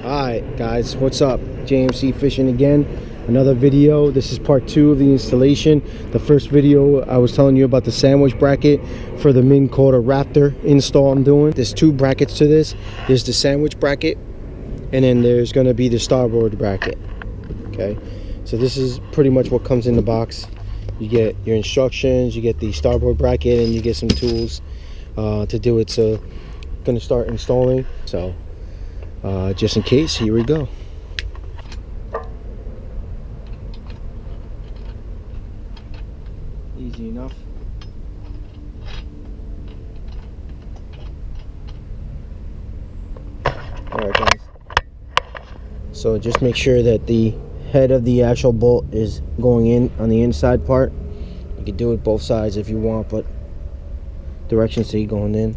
Alright guys, what's up? JMC Fishing again. Another video. This is part 2 of the installation. The first video I was telling you about the sandwich bracket for the Minnkota Raptor install I'm doing. There's 2 brackets to this. There's the sandwich bracket and then there's going to be the starboard bracket. Okay, so this is pretty much what comes in the box. You get your instructions, you get the starboard bracket, and you get some tools to do it. So I'm going to start installing. So just in case, here we go. Easy enough. Alright guys, so just make sure that the head of the actual bolt is going in on the inside part. You can do it both sides if you want, but direction C going in.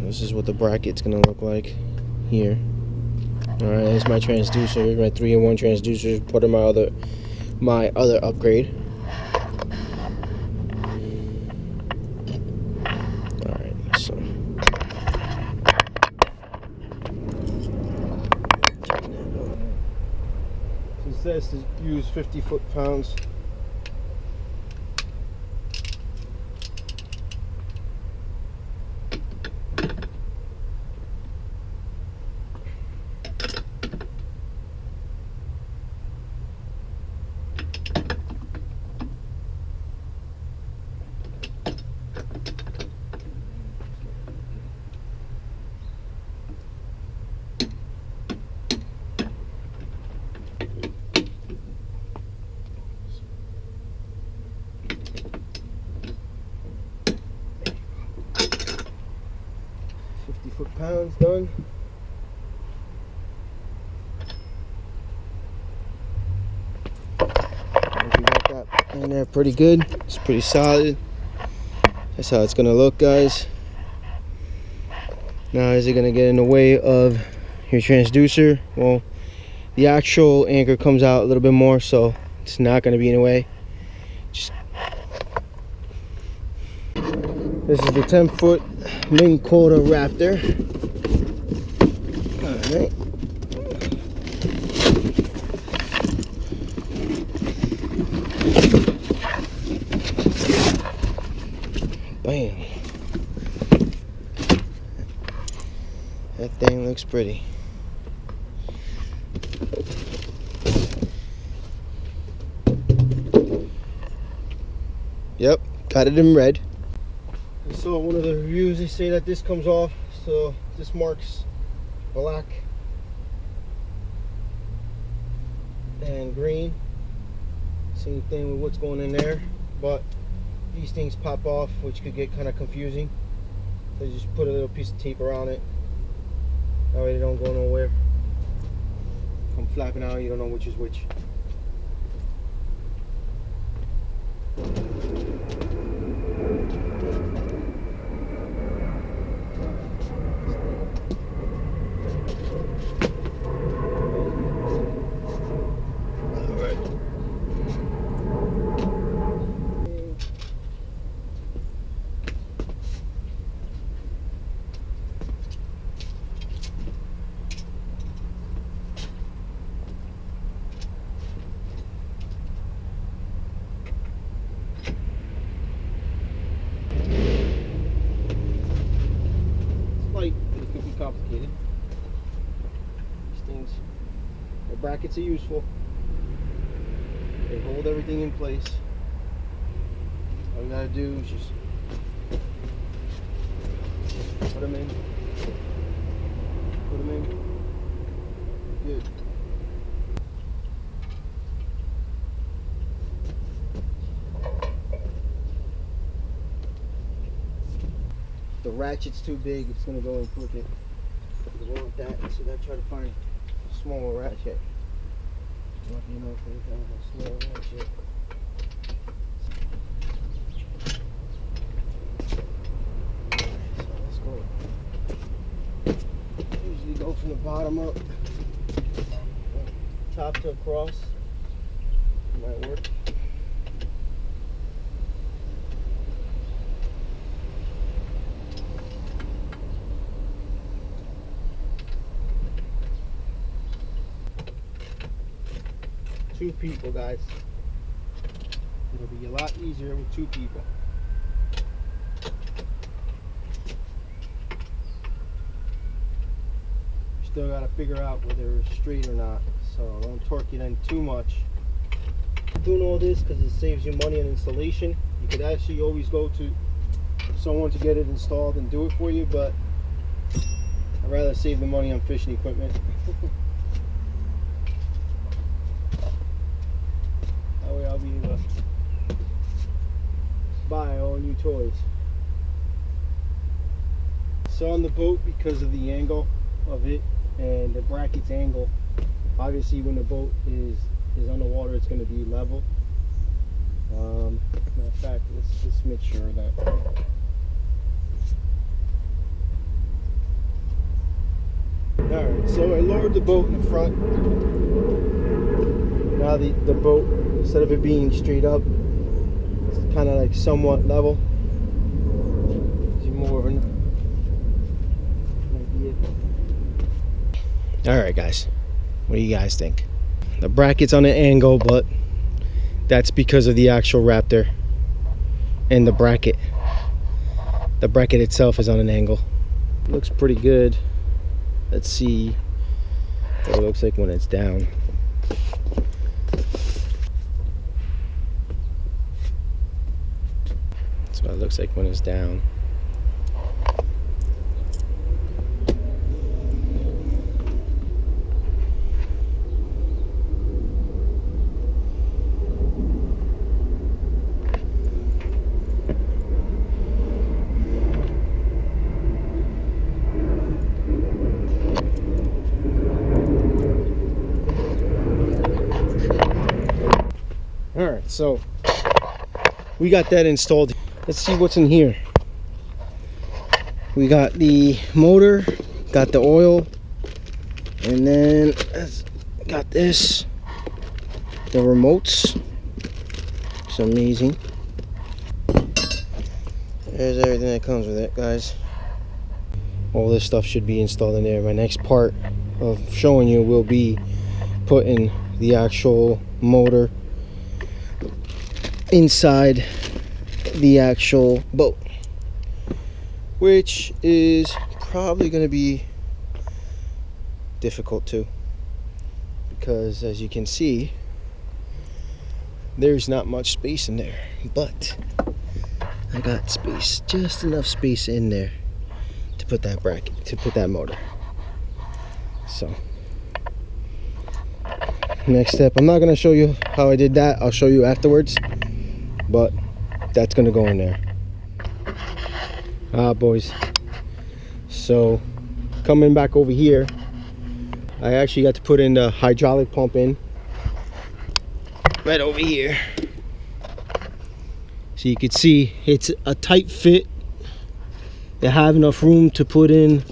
This is what the bracket's gonna look like here. Alright, there's my transducer, my 3-in-1 transducer, part of my other upgrade. Alright, so it says to use 50 foot-pounds. Foot-pounds done. We got that in there pretty good. It's pretty solid. That's how it's gonna look, guys. Now, is it gonna get in the way of your transducer? Well, the actual anchor comes out a little bit more, so it's not gonna be in the way. This is the 10-foot Minnkota Raptor. Alright. Bam. That thing looks pretty. Yep, got it in red. So one of the reviews, they say that this comes off, so this marks black and green. Same thing with what's going in there, but these things pop off, which could get kind of confusing. So you just put a little piece of tape around it. That way they don't go nowhere. Come flapping out, you don't know which is which. It could be complicated. These things, the brackets are useful. They hold everything in place. All you gotta do is just put them in. Put them in. Good. The ratchet's too big, it's gonna go in crooked. You want that, so I try to find a smaller ratchet. Lucky enough, we have a small ratchet. So let's go. Usually go from the bottom up, top to across. Might work. 2 people, guys. It'll be a lot easier with 2 people. Still got to figure out whether it's straight or not, so don't torque it in too much. I'm doing all this because it saves you money on installation. You could actually always go to someone to get it installed and do it for you, but I'd rather save the money on fishing equipment. That way I'll be able to buy all new toys. So on the boat, because of the angle of it and the bracket's angle, obviously when the boat is on the water, it's going to be level. Matter of fact, let's make sure of that. Alright, so I lowered the boat in the front. Now the boat, instead of it being straight up, it's kind of like somewhat level. Gives you more of an idea. Alright guys, what do you guys think? The bracket's on an angle, but that's because of the actual Raptor and the bracket. The bracket itself is on an angle. Looks pretty good. Let's see what it looks like when it's down. That's what it looks like when it's down. Alright, so we got that installed. Let's see what's in here. We got the motor, got the oil, and then got this, the remotes. It's amazing. There's everything that comes with it, guys. All this stuff should be installed in there. My next part of showing you will be putting the actual motor inside the actual boat, which is probably going to be difficult too, because as you can see, there's not much space in there, but I got space, just enough space in there to put that bracket, to put that motor. So next step, I'm not going to show you how I did that, I'll show you afterwards, but that's going to go in there. Boys, so coming back over here, I actually got to put in the hydraulic pump in right over here, so you can see it's a tight fit. They have enough room to put in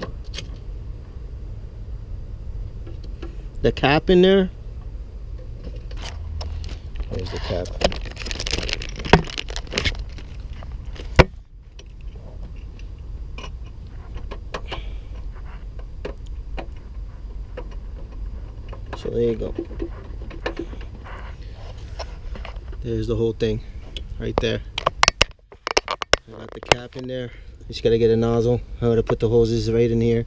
the cap in there. There's the cap. So there you go. There's the whole thing right there. I got the cap in there. Just gotta get a nozzle. I gotta put the hoses right in here.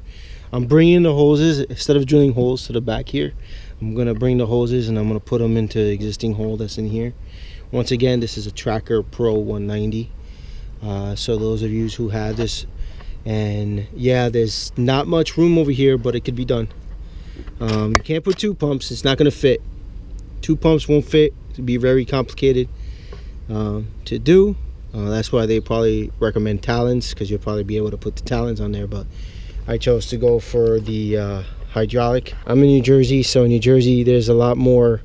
I'm bringing the hoses, instead of drilling holes to the back here, I'm gonna bring the hoses and I'm gonna put them into the existing hole that's in here. Once again, this is a Tracker Pro190. So those of you who have this, and yeah, there's not much room over here, but it could be done. You can't put 2 pumps, it's not going to fit. 2 pumps won't fit. It'd be very complicated to do. That's why they probably recommend talons, because you'll probably be able to put the talons on there, but I chose to go for the hydraulic. I'm in New Jersey, so in New Jersey there's a lot more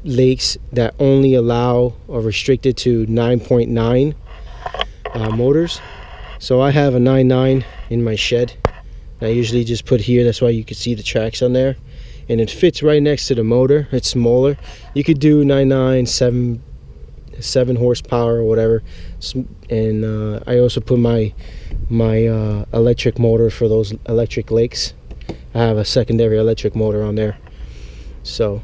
lakes that only allow or restricted to 9.9 motors. So I have a 9.9 in my shed. I usually just put here, that's why you can see the tracks on there, and it fits right next to the motor. It's smaller. You could do 9.9, 7 horsepower or whatever, and I also put my electric motor for those electric lakes. I have a secondary electric motor on there. So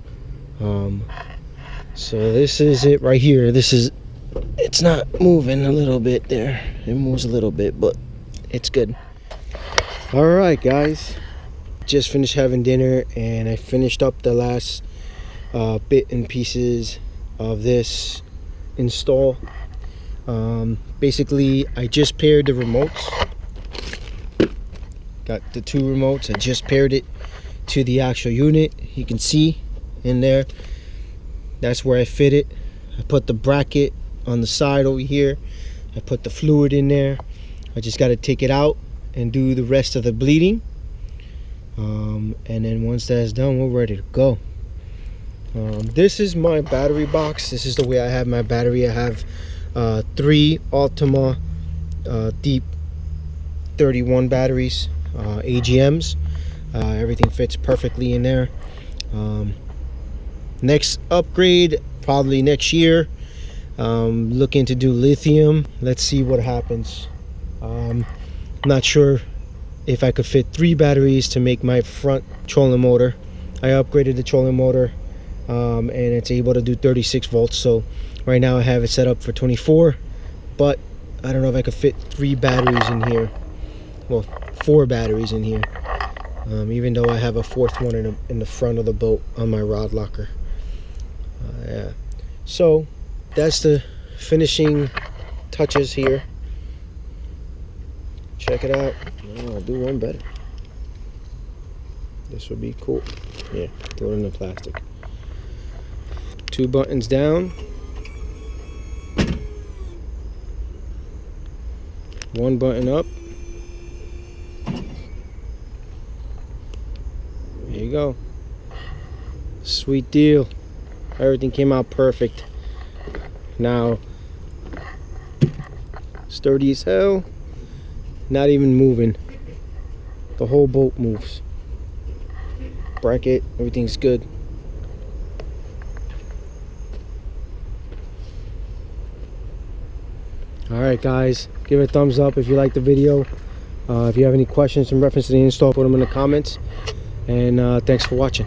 So this is it right here. It's not moving a little bit there. It moves a little bit, but it's good. All right, guys, just finished having dinner, and I finished up the last bit and pieces of this install. Basically, I just paired the remotes. Got the 2 remotes. I just paired it to the actual unit. You can see in there, that's where I fit it. I put the bracket on the side over here. I put the fluid in there. I just got to take it out and do the rest of the bleeding, and then once that's done, we're ready to go. This is my battery box. This is the way I have my battery. I have 3 Ultima Deep 31 batteries, AGMs. Everything fits perfectly in there. Next upgrade, probably next year. Looking to do lithium. Let's see what happens. Not sure if I could fit 3 batteries to make my front trolling motor. I upgraded the trolling motor, and it's able to do 36 volts. So right now I have it set up for 24, but I don't know if I could fit 3 batteries in here. Well, 4 batteries in here, even though I have a 4th one in the front of the boat on my rod locker. Yeah, so that's the finishing touches here. Check it out. Oh, I'll do one better. This would be cool. Yeah, throw it in the plastic. 2 buttons down, 1 button up. There you go. Sweet deal. Everything came out perfect. Now, sturdy as hell. Not even moving. The whole boat moves. Bracket, everything's good. Alright, guys, give it a thumbs up if you like the video. If you have any questions in reference to the install, put them in the comments. And thanks for watching.